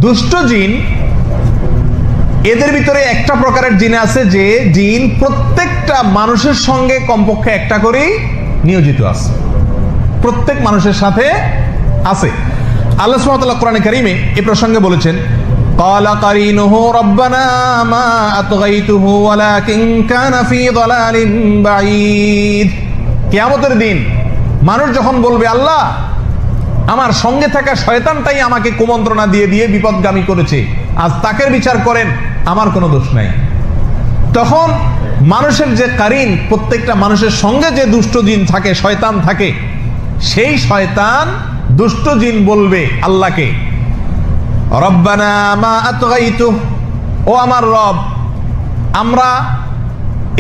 দুষ্ট জিন, এদের ভিতরে একটা প্রকারের জিন আছে যে জিন প্রত্যেকটা মানুষের সঙ্গে কমপক্ষে একটা করেই নিয়োজিত আছে, প্রত্যেক মানুষের সাথে আছে। আল্লাহ সুবহানাহু ওয়া তাআলা কোরআনে কারীমে এই প্রসঙ্গে বলেছেন, قال قرينه ربنا ما أطغيته ولكن كان في ضلال بعيد। কিয়ামতের দিন মানুষ যখন বলবে, আল্লাহ আমার সঙ্গে থাকা শয়তানটাই আমাকে কুমন্ত্রণা দিয়ে দিয়ে বিপদগামী করেছে, আজ তাকে বিচার করেন, আমার কোনো দোষ নাই। তখন মানুষের যে কারিন, প্রত্যেকটা মানুষের সঙ্গে যে দুষ্ট জিন থাকে, শয়তান থাকে, সেই শয়তান দুষ্ট জিন বলবে আল্লাহকে, রব্বানা মা আতগাইতু, ও আমার রব, আমরা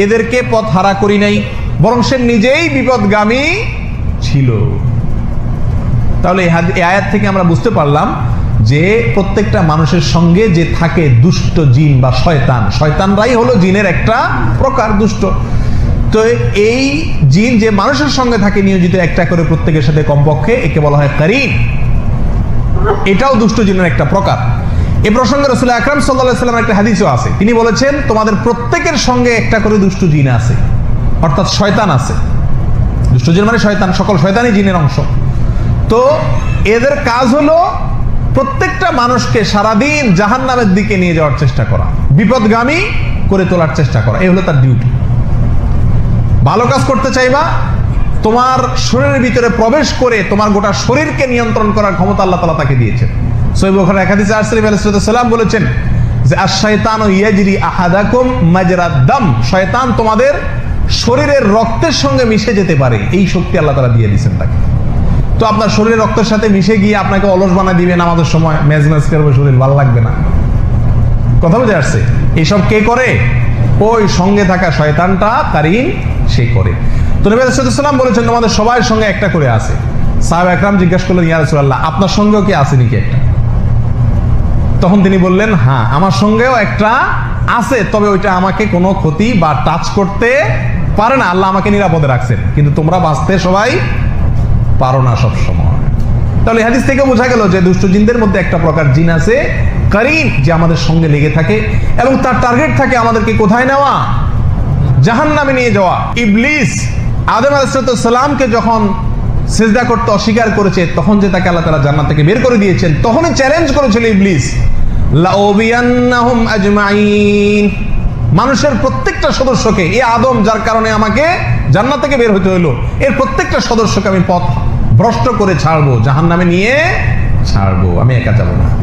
এদেরকে পথ হারা করি নাই, বরং সে নিজেই বিপদগামী ছিল। তাহলে এই আয়াত থেকে আমরা বুঝতে পারলাম যে প্রত্যেকটা মানুষের সঙ্গে যে থাকে দুষ্ট জিন বা শয়তান, শয়তানরাই হলো জিনের একটা প্রকার, দুষ্ট। তো এই জিন যে মানুষের সঙ্গে থাকে নিয়োজিত একটা করে প্রত্যেকের সাথে কমপক্ষে, একে বলা হয় কারিন। এটাও দুষ্ট জিনের একটা প্রকার। এই প্রসঙ্গে রাসূল আকরাম সাল্লাল্লাহু আলাইহি ওয়াসাল্লামের একটা হাদিসও আছে। তিনি বলেছেন, তোমাদের প্রত্যেকের সঙ্গে একটা করে দুষ্ট জিন আছে, অর্থাৎ শয়তান আছে। দুষ্ট জিন মানে শয়তান, সকল শয়তানই জিনের অংশ। তো এদের কাজ হলো প্রত্যেকটা মানুষকে সারাদিন জাহান্নামের দিকে নিয়ে যাওয়ার চেষ্টা করা, বিপদগামী করে তোলার চেষ্টা করা, এই হলো তার ডিউটি। ভালো কাজ করতে চাইবা, তোমার শরীরের ভিতরে প্রবেশ করে তোমার গোটা শরীরকে নিয়ন্ত্রণ করার ক্ষমতা আল্লাহ তাআলা তাকে দিয়েছেন। সহিহ বুখারীর এক হাদিসে রাসূল সাল্লাল্লাহু আলাইহি ওয়াসাল্লাম বলেছেন যে আশ-শায়তানু ইয়াজরি আহাদাকুম মাজরাদ দাম, শয়তান তোমাদের শরীরের রক্তের সঙ্গে মিশে যেতে পারে, এই শক্তি আল্লাহ তাআলা দিয়ে দিয়েছেন তাকে। তো আপনার শরীরের রক্তের সাথে মিশে গিয়ে আপনাকে অলস বানায় দিবেন, আমাদের সময় মেজ মেজ করবে শরীর, ভালো লাগবে না। কথা বুঝে আসছে? এইসব কে করে? ওই সঙ্গে থাকা শয়তানটা, কারিন, সে করে। তো নবী সাল্লাল্লাহু আলাইহি ওয়াসাল্লাম বলেছেন, তোমাদের সবার সঙ্গে একটা করে আছে। সাহাবা একরাম জিজ্ঞাসা করলেন, ইয়া রাসূলুল্লাহ, আপনার সঙ্গেও কি আছে নাকি একটা? তখন তিনি বললেন, হ্যাঁ আমার সঙ্গেও একটা আছে, তবে ওইটা আমাকে কোনো ক্ষতি বা টাচ করতে পারে না, আল্লাহ আমাকে নিরাপদে রাখছেন, কিন্তু তোমরা বাঁচতে সবাই পারো না সব সময়। তাহলে হাদিস থেকে বোঝা গেল যে দুষ্ট জিনদের মধ্যে একটা প্রকার জিন আছে কারিন, যে আমাদের সঙ্গে লেগে থাকে এবং তার টার্গেট থাকে আমাদেরকে কোথায় নেওয়া? জাহান্নামে নিয়ে যাওয়া। ইবলিস আদম আলাইহিস সালামকে যখন সিজদা করতে অস্বীকার করেছে, তখন যে তাকে আল্লাহ তাআলা জান্নাত থেকে বের করে দিয়েছেন, তখনই চ্যালেঞ্জ করেছিল ইবলিস, লাউবিয়ান্নাহুম আজমাইন, মানুষের প্রত্যেকটা সদস্যকে, এই আদম যার কারণে আমাকে জান্নাত থেকে বের হতে হলো, এর প্রত্যেকটা সদস্যকে আমি পথ ভ্রষ্ট করে ছাড়বো, জাহান্নামে নিয়ে ছাড়বো, আমি একা যাবো না।